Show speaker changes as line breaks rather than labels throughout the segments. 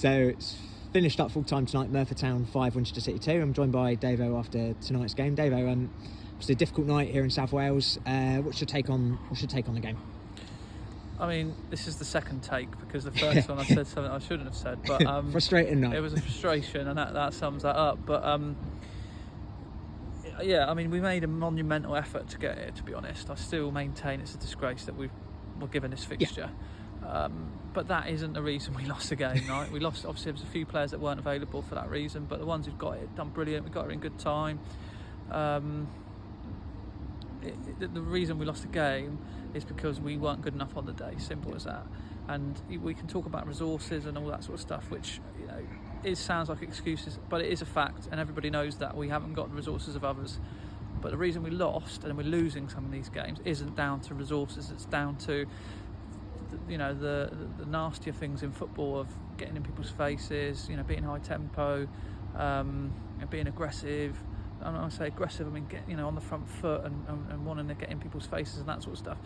So it's finished up full time tonight. Merthyr Town 5, Winchester City 2. I'm joined by Davo after tonight's game. Davo, it's a difficult night here in South Wales. What's your take on the game?
I mean, this is the second take because the first one I said something I shouldn't have said. But
frustrating night.
It was a frustration, and that sums that up. But yeah, I mean, we made a monumental effort to get here. To be honest, I still maintain it's a disgrace that we were given this fixture. Yeah. But that isn't the reason we lost the game, right? We lost, obviously, there was a few players that weren't available for that reason, but the ones who've got it done brilliant. We got it in good time. The reason we lost the game is because we weren't good enough on the day. Simple as that. And we can talk about resources and all that sort of stuff, which it sounds like excuses, but it is a fact, and everybody knows that we haven't got the resources of others. But the reason we lost and we're losing some of these games isn't down to resources. It's down to the nastier things in football of getting in people's faces, being high tempo, and being aggressive. And when I say aggressive, I mean on the front foot and wanting to get in people's faces and that sort of stuff.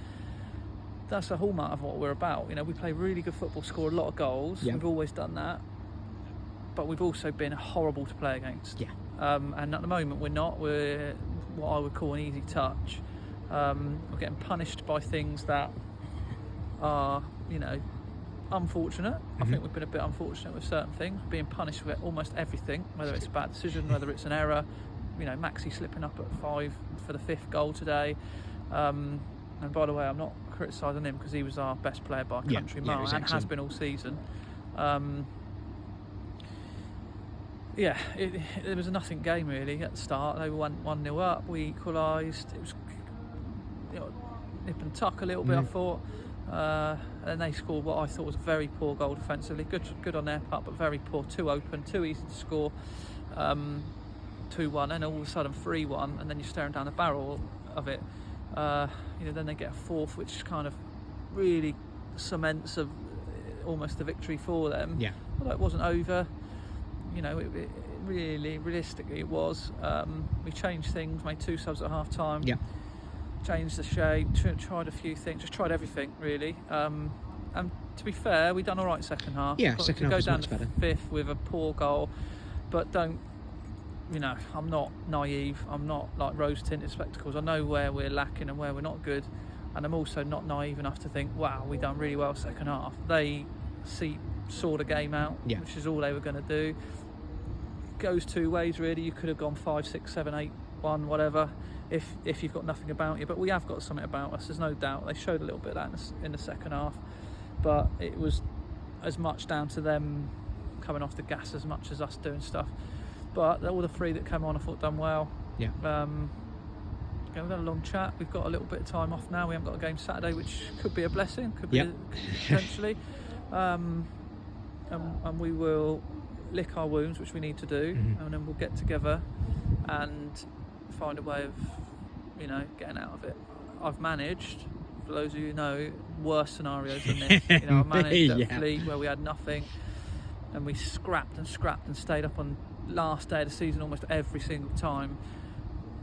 That's the hallmark of what we're about. We play really good football, score a lot of goals. Yeah. We've always done that, but we've also been horrible to play against. Yeah. And at the moment we're not. We're what I would call an easy touch. We're getting punished by things that are, unfortunate. Mm-hmm. I think we've been a bit unfortunate with certain things. We're being punished with almost everything, whether it's a bad decision, whether it's an error. Maxi slipping up at 5 for the 5th goal today. And by the way, I'm not criticising him because he was our best player by a country mile and has been all season. It was a nothing game really at the start. They were 1-0 up. We equalised. It was nip and tuck a little bit, I thought. And they scored what I thought was a very poor goal defensively. Good on their part, but very poor. Too open, too easy to score. 2-1, and all of a sudden 3-1, and then you're staring down the barrel of it. Then they get a fourth, which kind of really cements almost the victory for them. Yeah. Although it wasn't over, it really, realistically, it was. We changed things, made 2 subs at half time. Yeah. Changed the shape, tried a few things, just tried everything really. And to be fair, we done all right second half.
Yeah, second half was much better.
Go down to 5th with a poor goal, but don't. I'm not naive. I'm not like rose-tinted spectacles. I know where we're lacking and where we're not good, and I'm also not naive enough to think, wow, we done really well second half. They saw the game out, which is all they were going to do. It goes 2 ways really. You could have gone 5, 6, 7, 8, 1, whatever, if you've got nothing about you. But we have got something about us. There's no doubt. They showed a little bit of that in the second half, but it was as much down to them coming off the gas as much as us doing stuff. But all the 3 that came on, I thought, done well. Yeah. We've had a long chat. We've got a little bit of time off now. We haven't got a game Saturday, which could be a blessing. Could be potentially. And we will lick our wounds, which we need to do, and then we'll get together and find a way of, getting out of it. I've managed, for those of you who know, worse scenarios than this. I managed at Fleet where we had nothing, and we scrapped and stayed up on last day of the season almost every single time.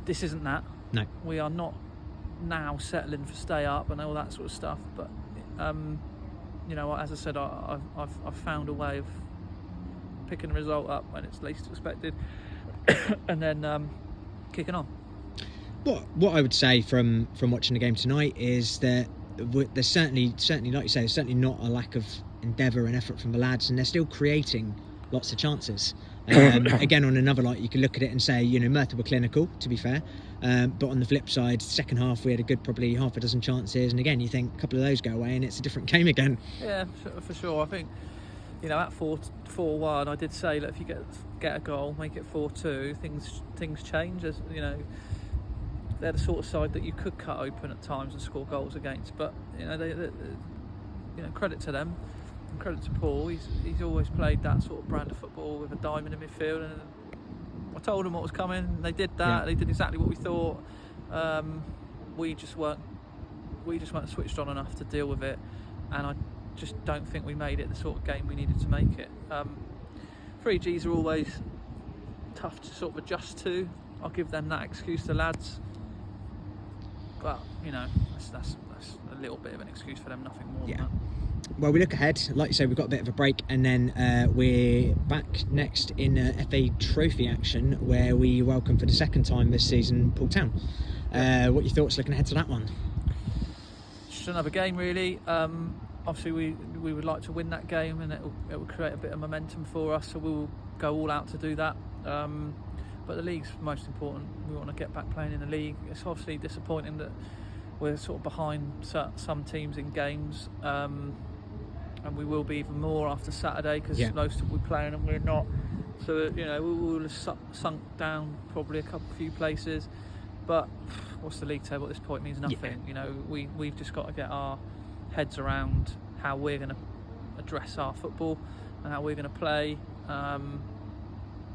This isn't that. No. We are not now settling for stay up and all that sort of stuff. But as I said, I've found a way of picking the result up when it's least expected, and then kicking on.
What I would say from watching the game tonight is that there's certainly like you say, there's certainly not a lack of endeavour and effort from the lads, and they're still creating lots of chances. Again, on another light, you can look at it and say, Merthyr were clinical, to be fair. But on the flip side, second half, we had a good probably half a dozen chances. And again, you think a couple of those go away and it's a different game again. Yeah,
for sure. I think, at 4-1, I did say that if you get a goal, make it 4-2, things change. As they're the sort of side that you could cut open at times and score goals against. But, credit to them. And credit to Paul, he's always played that sort of brand of football with a diamond in midfield, and I told them what was coming. They did that. They did exactly what we thought. We just weren't switched on enough to deal with it, and I just don't think we made it the sort of game we needed to make it. 3Gs are always tough to sort of adjust to. I'll give them that excuse, the lads, but that's a little bit of an excuse for them, nothing more than that.
Well, we look ahead. Like you say, we've got a bit of a break, and then we're back next in FA Trophy action, where we welcome for the second time this season Merthyr Town. What are your thoughts looking ahead to that one?
Just another game, really. Obviously, we would like to win that game, and it will create a bit of momentum for us. So we will go all out to do that. But the league's most important. We want to get back playing in the league. It's obviously disappointing that we're sort of behind some teams in games, and we will be even more after Saturday, because most of we're playing and we're not. So we will have sunk down probably a few places. But what's the league table at this point? It means nothing. We've just got to get our heads around how we're going to address our football and how we're going to play, and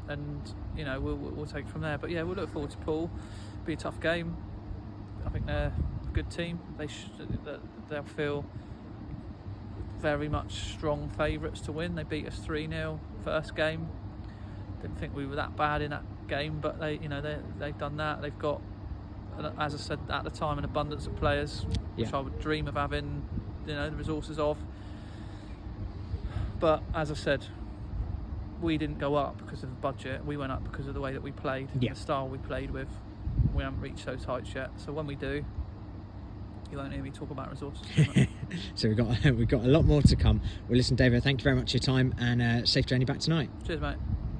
we'll take it from there. But we'll look forward to Poole. It'll be a tough game. I think they're a good team. They'll feel very much strong favourites to win. They beat us 3-0 first game. Didn't think we were that bad in that game, but they've done that. They've got, as I said at the time, an abundance of players, which I would dream of having, the resources of. But as I said, we didn't go up because of the budget. We went up because of the way that we played, the style we played with. We haven't reached those heights yet. So when we do, you won't hear me talk about resources.
So we've got a lot more to come. Well, listen, David, thank you very much for your time, and safe journey back tonight.
Cheers, mate.